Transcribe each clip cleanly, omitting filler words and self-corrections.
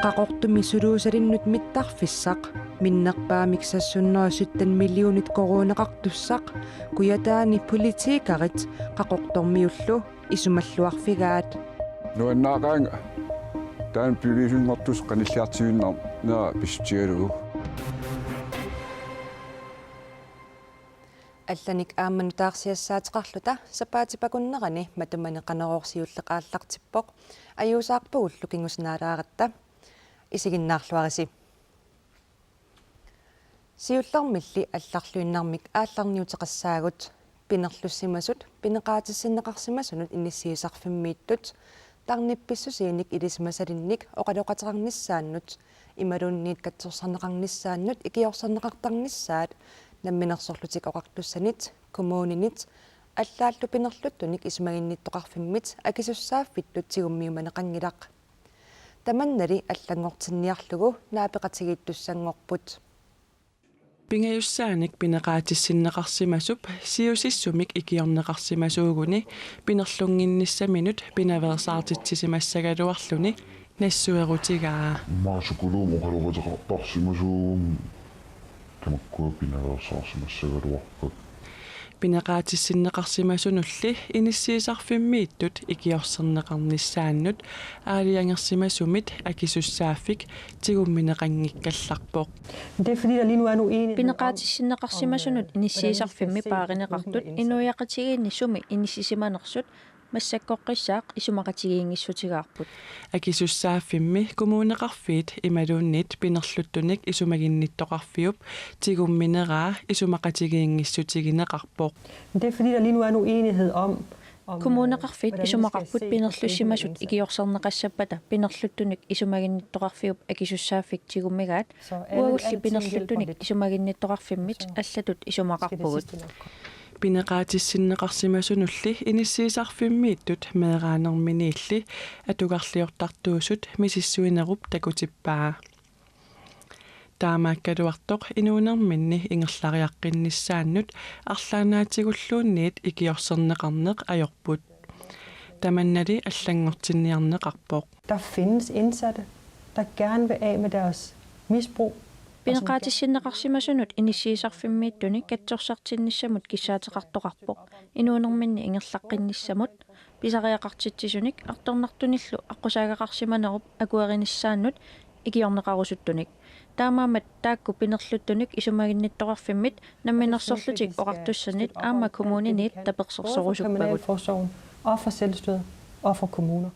qaqortumi suluusalinnut mittarfissaq minnerpaamiksassуннерусуттан миллионит коронеқартуссақ куятаани политикарит qaqortormiullu исумаллуарфигаат нуаннаақаанга таан пивисунгортус qanilliartiguunnar нера писсутигалугу алланик аамману таарсиассаатеқарлута сапаатипакуннерани матумани qanерорсиуллеқааллартиппоқ аюусаарпагуллу кингуснаалааратта исигиннаарлуариси сиуллэрмилли алларлуиннармик аалларниутеқассаагут пинерлуссимасут пинеқаатиссиннеқарсимасунут иниссиисарфиммииттут тарнипписсусииник илисмасалинник оқалоқатерарниссааннут ималуунниит катсорсарнеқарниссааннут икиорсарнеқартарниссаат намминерсорлутик оқартуссанит коммуунинит аллааллу пинерлуттуник исмагинниттоқарфиммит акисуссааффиттут сигуммиуманеқангилақ таманнали аллангортинниарлугу наапеқатигииттуссангорпут пингаюссааник пинеқаатиссиннеқарсимасуп сиусиссумик икиорнеқарсимасуугуни пинерлунгинниссаминут пинаверсаартитсисимассагалуарлуни нассуерутигаа маасукулуум оқалоқатеқартарсимасуугум тамаккуа пинаверсаарсимассагалуарпут пинеқаатиссиннеқарсимасунулли иниссиисарфиммииттут икиорсернеқарниссааннут аалиангерсимасумит акисуссааффик тигумминеқангиккалларпоқ пинеқаатиссиннеқарсимасунут иниссиисарфимми пааринеқартут инуяқатигиинни иниссисиманерсут массаккоққиссаақ исумақатигиингиссутигаарпут акисуссааффимми коммуунеқарфиит ималуунниит пинерлуттуник исумагинниттоқарфиуп тигумминераа исумақатигиингиссутигинеқарпоқ коммуунеқарфиит исумақарпут пинерлуссимасут икиорсернеқассаппата пинерлуттуник исумагинниттоқарфиуп акисуссааффик тигуммигаат уагулли пинерлуттуник исумагинниттоқарфиммит аллатут исумақарпугут пинеқаатиссиннеқарсимасунулли иниссиисарфиммииттут меэраанерминиилли атугарлиортартуусут мисиссуинеруп такутиппаа таамааккалуартоқ инуунерминни ингерлариаққиннissaannут арлаанаатигуллуунниит икиорсернеқарнеқ ajorput таманнали аллангортинниарнеқарпоқ Der findes indsatte, der gerne vil af med deres misbrug. пинеқаатиссиннеқарсимасунут иниссиисарфиммииттуни катсорсартинниссамут киссаатеқартоқарпоқ инуунерминни ингерлаққинниссамут писариақартитсисуник арторнартуниллу аққусаагақарсиманеруп акуеринissaannут икиорнеқарусуттуник таамаамат таакку пинерлуттуник исумагинниттоқарфиммит намминерсорлутик оқартуссанит аама коммуунинит таперсерсорусуппагут Og for selvstyret og for kommuner.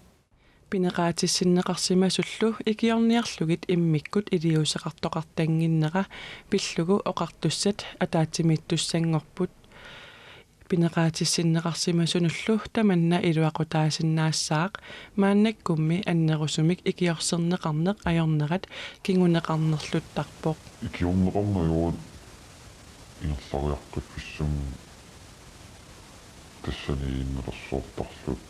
пинеқаатиссиннеқарсимасуллу икиорниарлугит иммиккут илиусеқартоқартангиннера пиллугу оқартуссат атаатимиттуссангорпут пинеқаатиссиннеқарсимасунуллу таманна илуақутаасиннаассаақ мааннаккумми аннерусумик икиорсернеқарнеқ ajornerat кингунеқарнерлуттарпоқ икиорнеқарнаюут ингерлариаққат писсум тассанииннерсоортарлут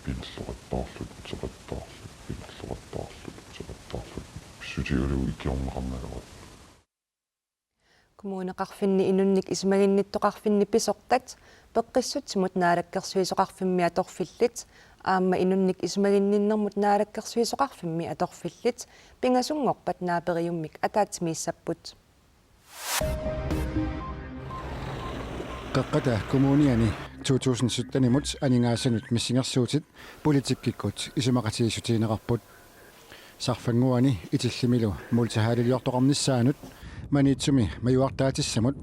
пинерлоқаттаарлут утеқаттаарлут писсутигалу икиорнеқарналуат коммуунеқарфинни инунник исмагинниттоқарфинни писортат пеққиссутсимут наалаккерсуисоқарфимми аторфиллит аама инунник исмагинниннэрмут наалаккерсуисоқарфимми аторфиллит пингасунгорпат наапериуммик атаатсимииссаппут qeqqata kommuniani 2017-imut aningaassanut missinger-suutit politikkikut isumaqatigisutiineqarput sarfanguani itillimilu multihaaliliortoqarnissaanut maniitsumi majuartaatissamut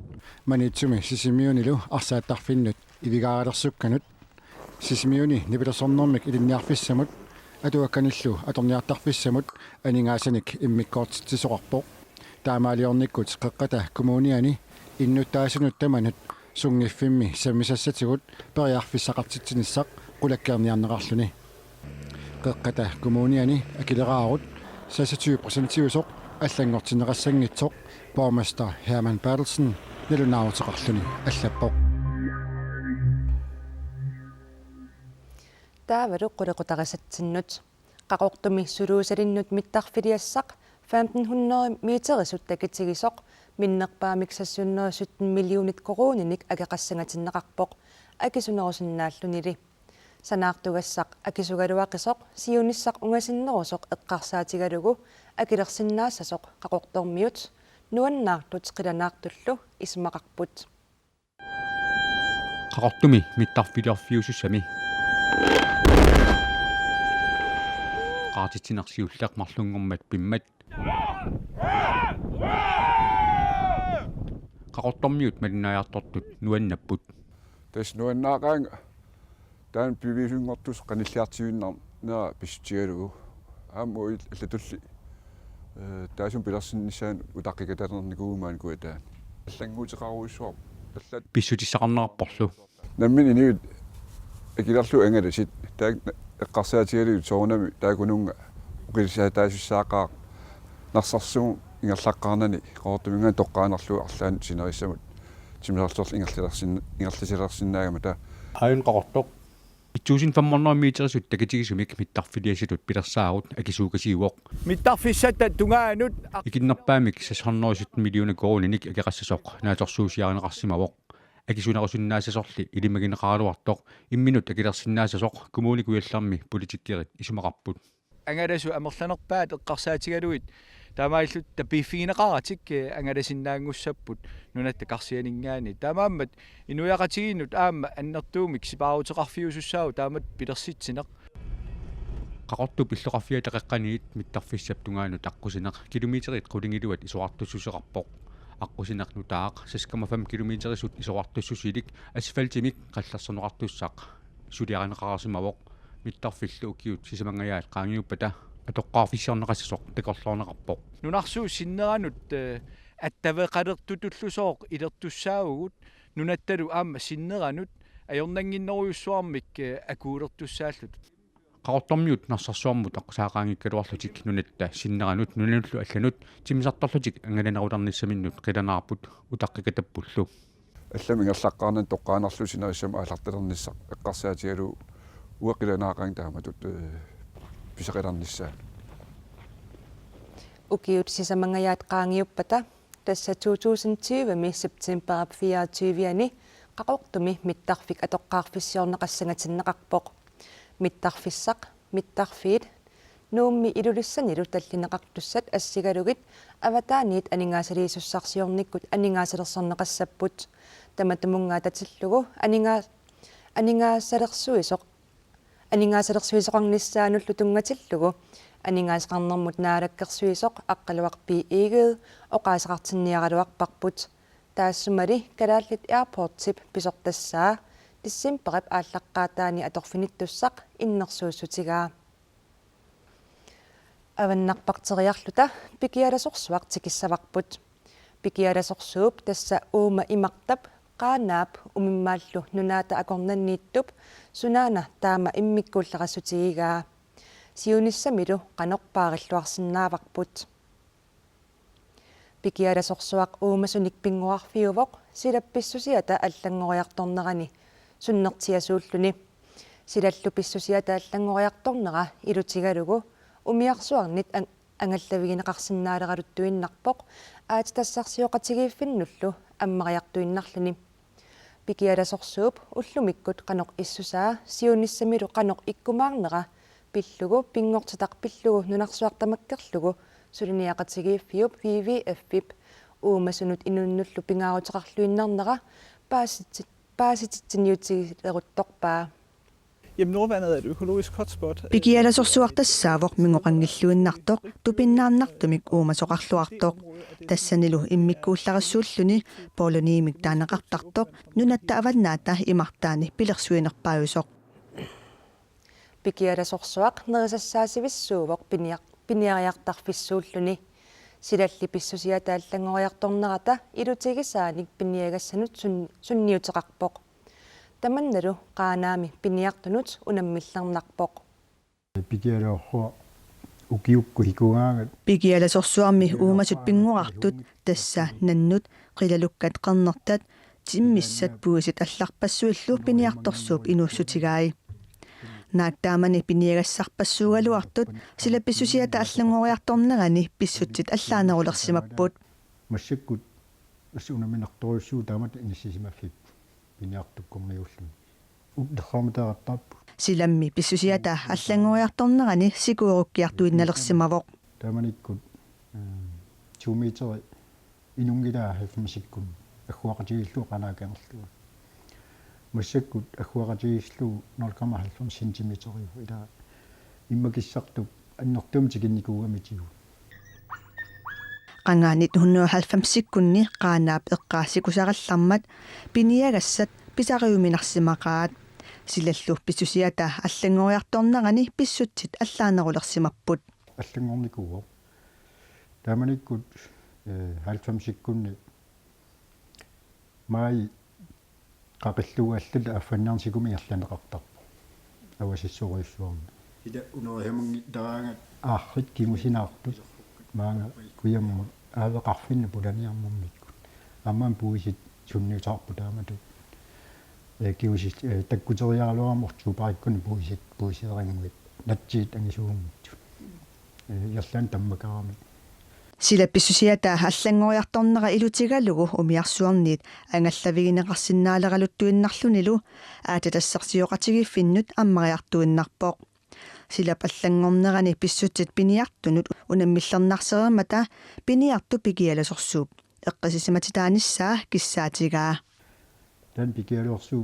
maniitsumi sisimiunilu arsaattarfinnut ivigaaralerssukkanut sisimiuni nipilersornermik ilinniarfissamut atuakkanillu atorniartarfissamut aningaassanik immikkoortisoqarpoq taamaaliornikkut qeqqata kommuniani innuttaasunut tamanut sungiffimmi sammisassatigut periarfissaqartitsinissaq qulakkeerniarneqarluni qeqqata kommuniani akileraarut 26% аллангортинеқассангитсоқ borgmester Herman Bertelsen нилунаарутеқарлуни аллаппоқ таавалу қулеқутарисатсиннут қақортуми сулуусалиннут миттарфилиассақ 1500 метерисут такитигисоқ миннерпаамиксассуннерусуттен миллионит корониник акеқассангатиннеқарпоқ акисунерусиннааллунили санаартугассақ акисугалуақисоқ сиунissaq унgasиннерусоқ эққарсаатигалугу акилерсиннаассасоқ қақортормиут нуаннаартут қиланаартуллу исмақарпут qaqortumi mittарфилиорфиусуссами qaatitsinarsiulleq marlungormat pimmat qaqortormiut malinaajartortut nuannapпут тас нуаннаақаанга таан пивисунгортус каниллиартигуннар наа писсутигалугу ааму аллатулли таасум пилерсиннissaан утаққикаталерникуумаан куатаа аллангуутеқаруиссуар аллат pissutissaqarnerapporlu наммин иниут акилерлу ангаласит таак эққарсаатигалугу соорнами таакунунга уқилсаатаасуссаақаа нарсарсугу ингерлаққарнани qoortuminga тоққаанерлу арлаан синерissамут тимисарлерл ингерлисилерсиннаагама таа ain qaqortoq 1500 meterisut takitigisumik mittarfiliasitut pilersaagut akisuukasiuoq mittarfissata tungaanut ikinnerpaamik 670 million krooninik akeqassasoq naatorsuusiareneqarsimawoq akisunerusunnaassasorli ilimagineqaaluartoq imminut akilersinnaasasoq kommunikuiallarmi politikkerit isumaqarput angalasu amerlanerpaat eqqarsaatigaluit таамаиллут тапиффигинеқаратик ангаласиннаангуссаппут нуната қарсианингаани таамааммат инуяқатигинут аама аннертуумик сипаарутеқарфиусуссаау таамат пилерситсинеқ qaqortu pilloqarfia taqeqqaniit mittarfissap tungaanut аққусинеқ километрит qulingilluat исоартуссусеқарпоқ аққусинеқнутаақ 6,5 километрисут исоартуссусилик асфальтимик қаллерсернеқартуссаақ сулиаринеқарасимавоқ mittarfillu ukiut sisamangаяат qaangiuppata атоққарфиссиорнеқассасоқ такорлоорнеқарпоқ нунарсуу синнеранут аттавеқалертутуллусооқ илертуссаагут нунатталу аама синнеранут ajornanginneruissuarmik akuulertussaallут qaqortormiut narsarsuarmut aqsaaqaangikkaluarlutik nunatta sinneranut nunalullu allanut timisartorlutik angalanarulernissaminnut qilanarput utaqqikatappullu алламингерлаққарнан тоққаанерлу синерissam ааларталернissaq эққарсаатигалу уақиланаақаан тааматут писақиларнissaа ukiut sisamangayat qaangiuppata tassa 2020 mi september 24 qaqortumi mittarfik atoqqaarfissiorneqassangatinneqarpoq mittarfissaq mittarfiit nuummi ilulissanilu tallineqartussat assigalugit avataaniit aningaasaliisussarsiornikkut aningaasalersorneqassapput tamatumungaa tatillugu aningaassalersuisoq aningaasalersуисоqarnissaanullu tungatillugu aningaasqarnermut naalakkersuisoq aqqaluarpi iigeed oqaasaqartinniaraluarparput taassumali kalaallit airport-tip pisortassaa tissimperip ааllaqqaataani atorfinittussaq innersuussutigaa avannarparteriarluta pikialasorsuaq tikissavarput pikialasorsuup tassa uuma imartap qaanaap umimmaallu nunaata akornanniittup sunaana taama immikkuullaqassutigigaa siunissamilu qanorpaarilluarsinnaavarput pikialasorsuaq uumasunik pinguarfiuvoq silappissusiata allangoriartornerani sunnertiasuulluni silallu pissusiata allangoriartornera ilutigalugu umiarsuarnit angallavigineqarsinnaaleralutuinnarpoq aatitassarsioqatigiiffinnullu ammariartuinnarluni pikialasorsuup ullumikkut qanoq issusaa siunissamilu qanoq ikkumaarnera pillugu pingortitaq pillugu nunarsuartamakkerlugu suliniaqatigiiffiup WWF-ip uumasunut inunnullu pingaaruteqarluinnarnera paasititsinniutigileruttorpaa Jamen Nordvandet er et økologisk hotspot. Pikialasorsuartassaavoq mingoqanngilluinnartoq tupinnaarnartumik uumasoqarluartoq tassanilu immikkuullarissuulluni poloniimik taaneqartartoq nunatta avannaata imartaani pilersuinerpaajusoq pikialasorsuaq nerisassaasivissuuvoq piniariartarfissuulluni silalli pissusiata allangoriartornerata ilutigisaanik piniagassanut sunniuteqarpoq tamannalu qaanaami piniartunut unammillarnarpoq pikialaorruaq ukiukku hikuaagat pikialasorsuarmi uumasut pinguartut tassa nannut qilalukkat qarnertat timmissat puusit allarpassuillu piniartorsuup inuussutigaai naattaamani piniagassarpassuugaluartut sila pissusiata allangoriartornerani pissutsit allaanerulersimapput massakkut assuunaminartorussuu taamat inissisimaffip piniartukkorniullun udderramataqartarpu Silammi pissusiata аллангориарторнерани сикууруккиартуинналерсимавоq таманиккут 2 метри инунгилаа 70-сиккун аггуақатигиллуу qanaakangерлуга массаккут аггуақатигиллуу 0,70 сантиметриу ила иммакиссартуп аннортуум тикинникуугамитигу qangaanit 190 qaanaap eqqaassikusarallarmat piniagassat pisariuminarsimaqaat silallu pissusiata аллангориарторнерани писсутсит аллаанерулерсимаппут аллангорникуо таманиккут 90-сиккунни май qaqillugaallula аффаннаарсикуми ерланеқартарпу авасиссуриуссуарми ида унериаманги тараангат ааррит кимусинаартут маанга куяммут аавеқарфинна пуланиармуммиккут амман пуисит сунниутаарпу таамату киусит таккутериаалуарморту париккуни пуисерингуит натсиит ангисууммитсут ярлаан таммакарами sila pissusiata аллангориарторнера илутигалугу умиарсуарниит ангаллавигинеқарсиннаалералуттуиннарлуниlu аататассарсиоқатигиффиннут аммариартуиннарпоқ sila паллангорнерани писсутсит пиниартунут унаммиллернарсеремата пиниарту пигиаласорсууп эққисисиматитааниссаа киссаатигаа тан пигиалуорсуу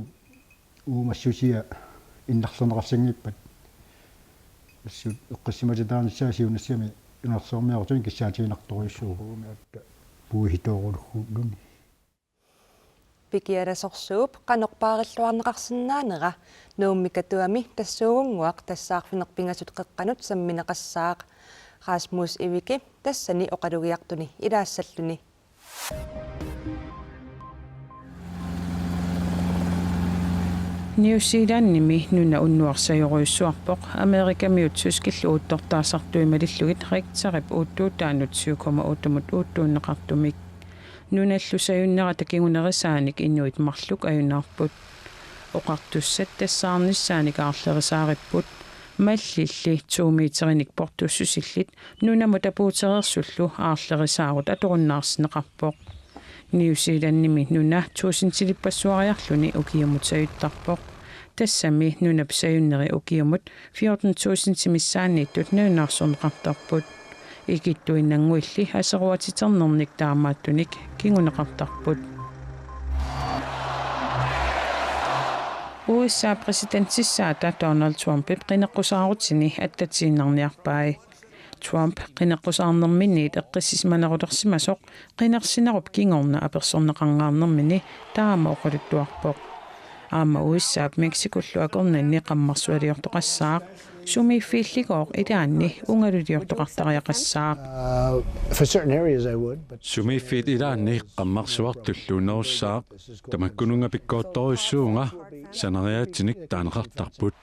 уумассусиа иннарлернеқарсангиппат ассут эққисиматитааниссаа сиунассами инерсоормиартун киссаатиинарторуйссуугуумиатта пуихитоорулггуни пикиаласорсууп канорпаариллуарнеқарсинаанера нууммикатуами тассуугунгуақ тассаарфинерпингасут қеққанут самминеқассаақ Rasmus Ivike тассани оқалугиартуни илаассаллуни New Zealand-nimi nuna unnuarsajoruyussuarpoq Amerikamiut suskillu uuttortaasartuimalillugit riktaqip uuttuutaanut 7,8 uuttuunneqartumik nunallusajunnerata kingunerisaanik inuit marluk ajunarput oqartussat tassaarnissaanik aarlerisaaripput mallilli 2 meterinik portussusillit nunamu tapuuterersullu aarlerisaarut atorunnaarsineqarpoq New Zealand-nimi nuna tuusintilipassuariarluni ukiamutayuttarpoq tassami nunapsayunneri ukiamut 14,000 timissaanniittut nuunnaarsorneqartarput ikittuinnanguilli aseruatiternernik taamaattunik kinguneqartarput USA presidentsissaata Donald Trumpip qineqqusaarutsini attatiinarniarpai Trump qineqqusаарnerminiit eqqissismanerulersimasoq qinersinerup kingorna apersorneqarngaarnermini taama oqaluttuarpoq aama uissaap Mexikullu akornanni qammarsualiortoqassaaq sumiiffiilligooq ilaanni ungaluliortoqartariaqassaaq sumiiffiit ilaanni qammarsuartulluunerussaaq tamakkununga pikkoottoruissuunga saneriaatinik taaneqartarput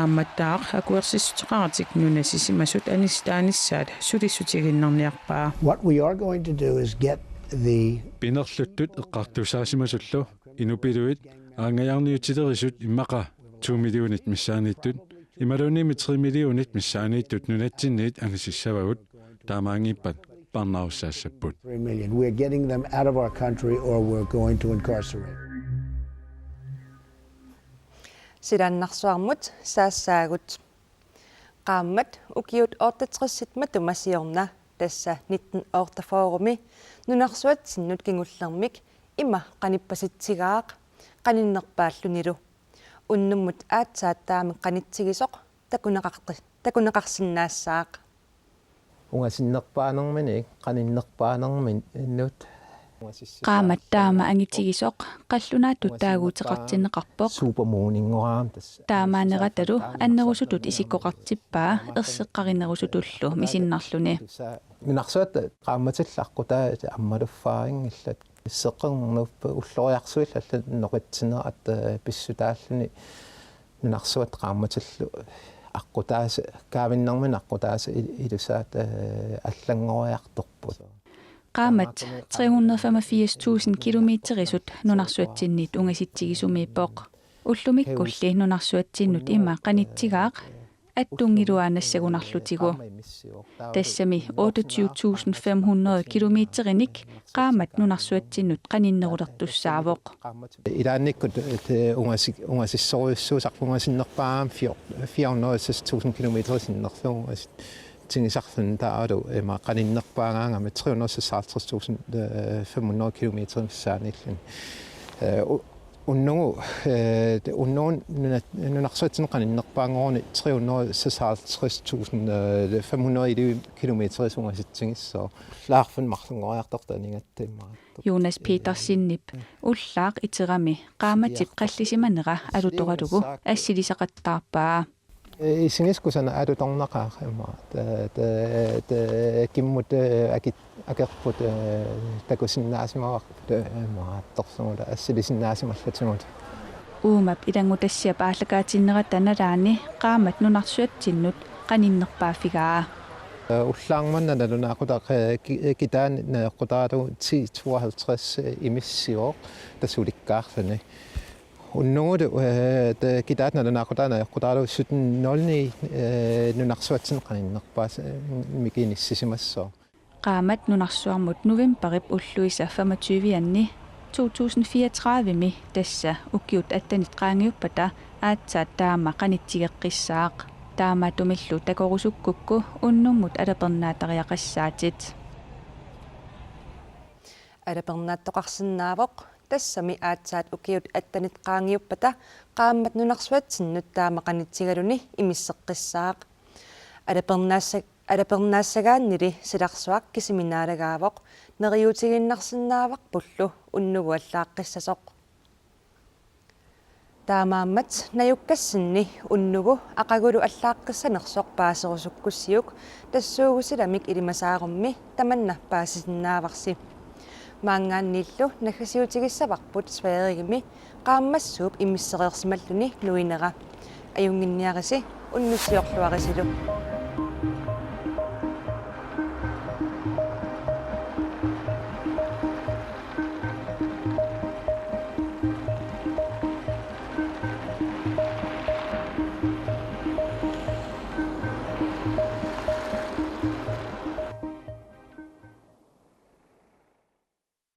aammattaaq akuersissuteqaratik nunasisimasut anistaanissaat sulisutiginnarniarpaa What we are going to do is get the pinerluttut eqqartusaasimasullu inupiluit aangajarniutilerisut immaqa 2 millionit missaaniittut imalunimi 3 millionit missaaniittut nunatsinniit angisissavagut taamaangippat parnarussaassaput 3 million. We're getting them out of our country or we're going to incarcerate. Silanarsuarmut saassaagut qaammat ukiut ortatrissitma tumasiorna tassa 19 ortafoorumi nunarsuatsinnut kingullermik ima qanippasitsigaaq qaninnerpaallunilu unnummut aatsaattaami qanitsigisoq takuneqarsinnaassaaq ungasinnerpaanerminik qaninnerpaanermin innut qaamat taama angitigisoq qallunaattu taaguuteqartinneqarpoq supermooningoraam tassa taamaaneratalu annerusutut isikkoqartippaa erseqqarinerusutullu misinnarluni minarsuat qaammatillaqqutaa ammaluffaariнгилlat исеққернернуффа уллориарсуиллалла ноқитсинеrat писсутааллуни минарсуат qaammatилlu аққутааса каавиннэрмин аққутааса илусаат аллангориарторпут qaamat 385,000 kilometerisut nunarsuatsinniit ungasitsigisumiippoq ullumikkulli nunarsuatsinnut ima qanitsigaaq аттунгилуаанассагунарлутигу тассами 28.500 километериник qaammat nunarsuatsinut qaninnerulерtussаавоq илаанниккут унгасиссоруйуссуусарпунгасиннерпаам 400,000 километер синнерлугу тингисарлун таалу qaninnerpaangaangama 356,500 километер сааниллун уннугу нунарсуатсин qaninnerpaangorni 356,500 километер сунгаситсигиссоо лаарфун марлунгориартортанингаттиммаа Jonas Petersinnip уллаақ итерами qaamатип qallisimанера алуторалугу ассилисақаттаарпаа исигискусана алуторнақаа имма киммут акерпут такусиннаасимаварпут имма торсумула ассилисиннаасималлатимут уумап илангутассиа пааллакаатиннера таналаани qaamат нунарсуатсиннут qaninnerpaafigaa уллаарманна налунаақутаа китаан неққутаалу 1052 имиссиоо тасуликкаарлани уннуут китаат налунаақутаана эққутаалу 1709 нунарсуатсин qaninnerpaas микиниссисимассоо qaamat nunarsuarmut novemberip ulluisa 25-anni 2034mi tassa ukkiut attanit qaangiuppata aatsaat taama qanitsigeqqissaaq taama tumillu takorusukkukku unnummut alapernaatariaqassaatit alapernaattoqarsinnaavoq тассами аатсаат укиут аттанит qaangiuppata qaammat nunarsuatsinnut taama qanitsigaluni imissеққиссаақ алапернаассагааннили силарсуақ кисиминаалагаавоқ нериутигиннарсинааварпуллу уннугу аллааққиссасоқ таамааммат наюккассинни уннугу ақагулу аллааққиссанерсоқ паасерусуккуссиук тассуугусиламик илимасаарумми таманна паасисиннааварси маангаанниллу наггасиутигиссаварпут свааригими qaammaссууп иммиссериерсималлуни нуинера аюнгинниариси уннуссиорлуарисилу